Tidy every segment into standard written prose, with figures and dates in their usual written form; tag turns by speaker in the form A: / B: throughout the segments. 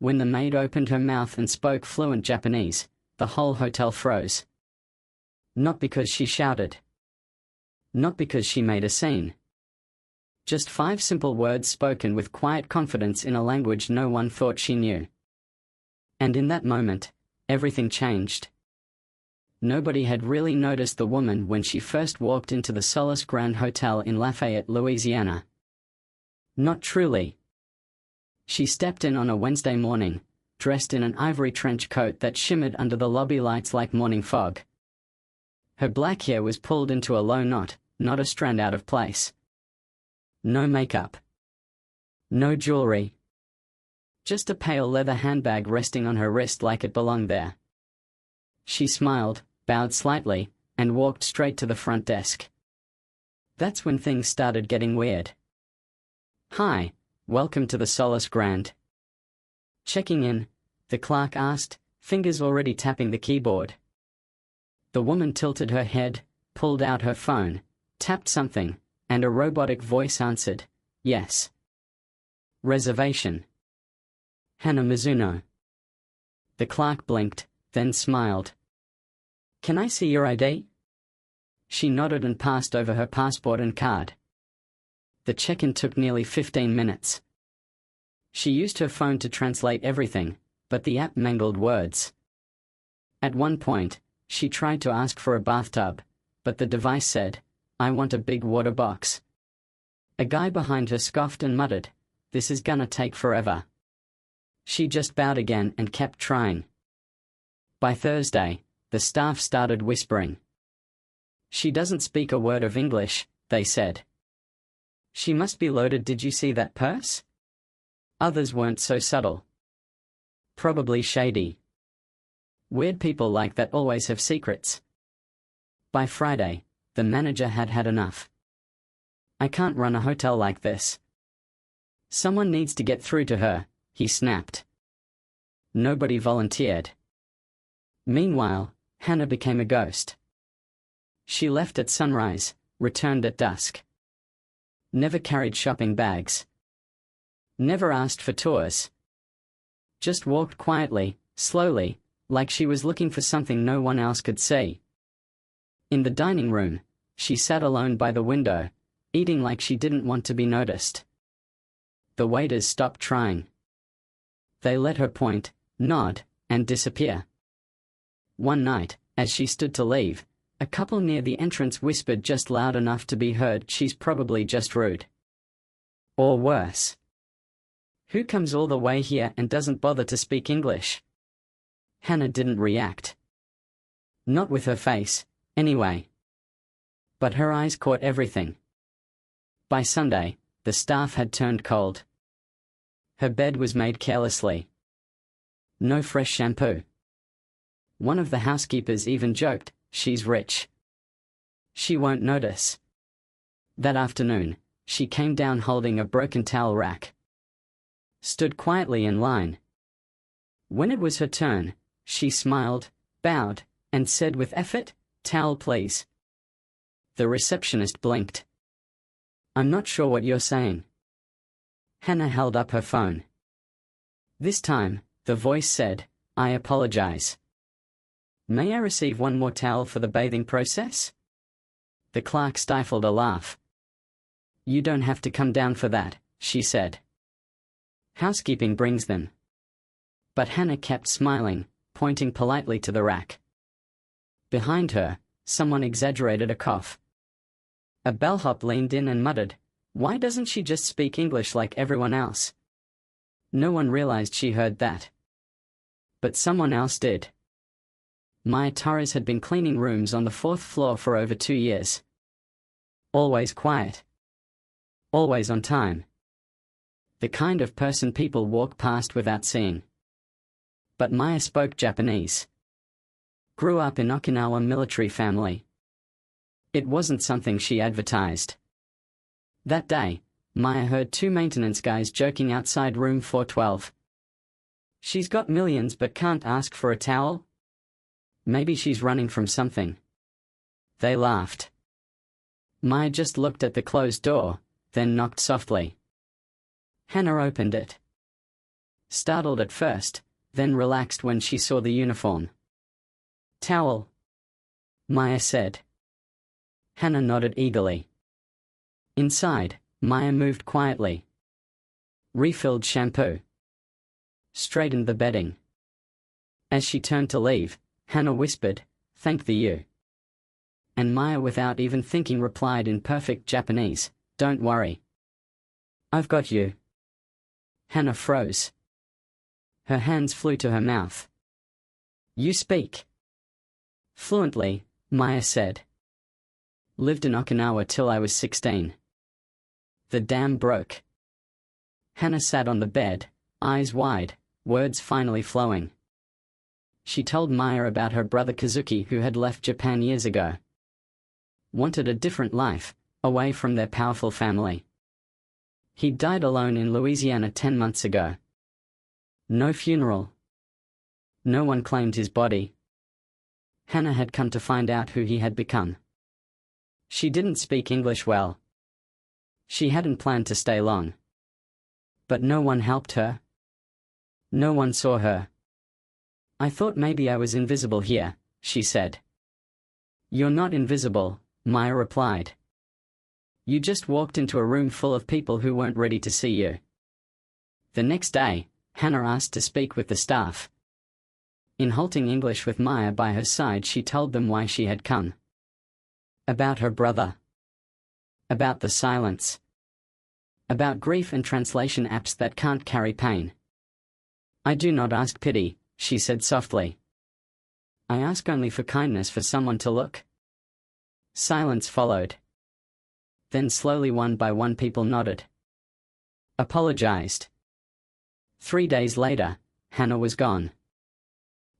A: When the maid opened her mouth and spoke fluent Japanese, the whole hotel froze. Not because she shouted. Not because she made a scene. Just 5 simple words spoken with quiet confidence in a language no one thought she knew. And in that moment, everything changed. Nobody had really noticed the woman when she first walked into the Solace Grand Hotel in Lafayette, Louisiana. Not truly. She stepped in on a Wednesday morning, dressed in an ivory trench coat that shimmered under the lobby lights like morning fog. Her black hair was pulled into a low knot, not a strand out of place. No makeup. No jewelry. Just a pale leather handbag resting on her wrist like it belonged there. She smiled, bowed slightly, and walked straight to the front desk. That's when things started getting weird. "Hi, welcome to the Solace Grand." Checking in, the clerk asked, fingers already tapping the keyboard. The woman tilted her head, pulled out her phone, tapped something, and a robotic voice answered, "Yes." "Reservation." "Hannah Mizuno." The clerk blinked, then smiled. "Can I see your ID?" She nodded and passed over her passport and card. The check-in took nearly 15 minutes. She used her phone to translate everything, but the app mangled words. At one point, she tried to ask for a bathtub, but the device said, "I want a big water box." A guy behind her scoffed and muttered, "This is gonna take forever." She just bowed again and kept trying. By Thursday, the staff started whispering. "She doesn't speak a word of English," they said. "She must be loaded. Did you see that purse?" Others weren't so subtle. "Probably shady. Weird people like that always have secrets." By Friday, the manager had had enough. "I can't run a hotel like this. Someone needs to get through to her," he snapped. Nobody volunteered. Meanwhile, Hannah became a ghost. She left at sunrise, returned at dusk. Never carried shopping bags. Never asked for tours. Just walked quietly, slowly, like she was looking for something no one else could see. In the dining room, she sat alone by the window, eating like she didn't want to be noticed. The waiters stopped trying. They let her point, nod, and disappear. One night, as she stood to leave, a couple near the entrance whispered just loud enough to be heard, "She's probably just rude." Or worse. "Who comes all the way here and doesn't bother to speak English?" Hannah didn't react. Not with her face, anyway. But her eyes caught everything. By Sunday, the staff had turned cold. Her bed was made carelessly. No fresh shampoo. One of the housekeepers even joked, "She's rich. She won't notice." That afternoon, she came down holding a broken towel rack. Stood quietly in line. When it was her turn, she smiled, bowed, and said with effort, "Towel please." The receptionist blinked. "I'm not sure what you're saying." Hannah held up her phone. This time, the voice said, "I apologize. May I receive one more towel for the bathing process?" The clerk stifled a laugh. "You don't have to come down for that," she said. "Housekeeping brings them." But Hannah kept smiling, pointing politely to the rack. Behind her, someone exaggerated a cough. A bellhop leaned in and muttered, "Why doesn't she just speak English like everyone else?" No one realized she heard that. But someone else did. Maya Torres had been cleaning rooms on the 4th floor for over 2 years. Always quiet. Always on time. The kind of person people walk past without seeing. But Maya spoke Japanese. Grew up in Okinawa military family. It wasn't something she advertised. That day, Maya heard 2 maintenance guys joking outside room 412. "She's got millions but can't ask for a towel? Maybe she's running from something." They laughed. Maya just looked at the closed door, then knocked softly. Hannah opened it. startled at first, then relaxed when she saw the uniform. "Towel," Maya said. Hannah nodded eagerly. Inside, Maya moved quietly. Refilled shampoo. Straightened the bedding. As she turned to leave, Hannah whispered, "Thank you." And Maya, without even thinking, replied in perfect Japanese, "Don't worry. I've got you." Hannah froze. Her hands flew to her mouth. "You speak fluently," Maya said. "Lived in Okinawa till I was 16. The dam broke." Hannah sat on the bed, eyes wide, words finally flowing. She told Maya about her brother Kazuki, who had left Japan years ago. Wanted a different life, away from their powerful family. He died alone in Louisiana 10 months ago. No funeral. No one claimed his body. Hannah had come to find out who he had become. She didn't speak English well. She hadn't planned to stay long. But no one helped her. No one saw her. "I thought maybe I was invisible here," she said. "You're not invisible," Maya replied. "You just walked into a room full of people who weren't ready to see you." The next day, Hannah asked to speak with the staff. In halting English with Maya by her side, she told them why she had come. About her brother. About the silence. About grief and translation apps that can't carry pain. "I do not ask pity," she said softly. "I ask only for kindness, for someone to look." Silence followed. Then slowly, one by one, people nodded. Apologized. 3 days later, Hannah was gone.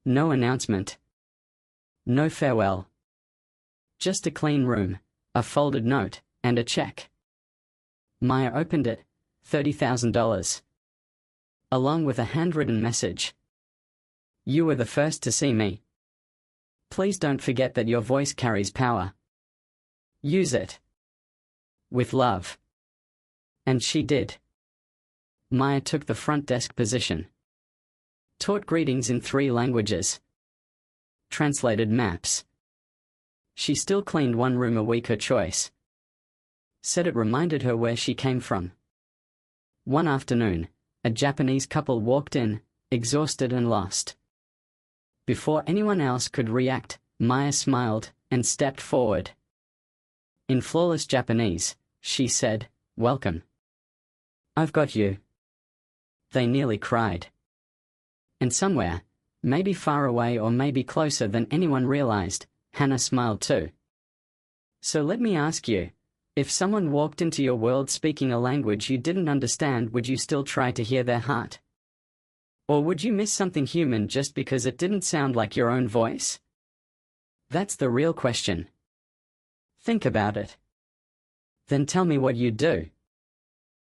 A: No announcement. No farewell. Just a clean room, a folded note, and a check. Maya opened it, $30,000. Along with a handwritten message. "You were the first to see me. Please don't forget that your voice carries power. Use it. With love." And she did. Maya took the front desk position. Taught greetings in 3 languages. Translated maps. She still cleaned 1 room a week, her choice. Said it reminded her where she came from. One afternoon, a Japanese couple walked in, exhausted and lost. Before anyone else could react, Maya smiled and stepped forward. In flawless Japanese, she said, "Welcome. I've got you." They nearly cried. And somewhere, maybe far away or maybe closer than anyone realized, Hannah smiled too. So let me ask you, if someone walked into your world speaking a language you didn't understand, would you still try to hear their heart? Or would you miss something human just because it didn't sound like your own voice? That's the real question. Think about it. Then tell me what you'd do.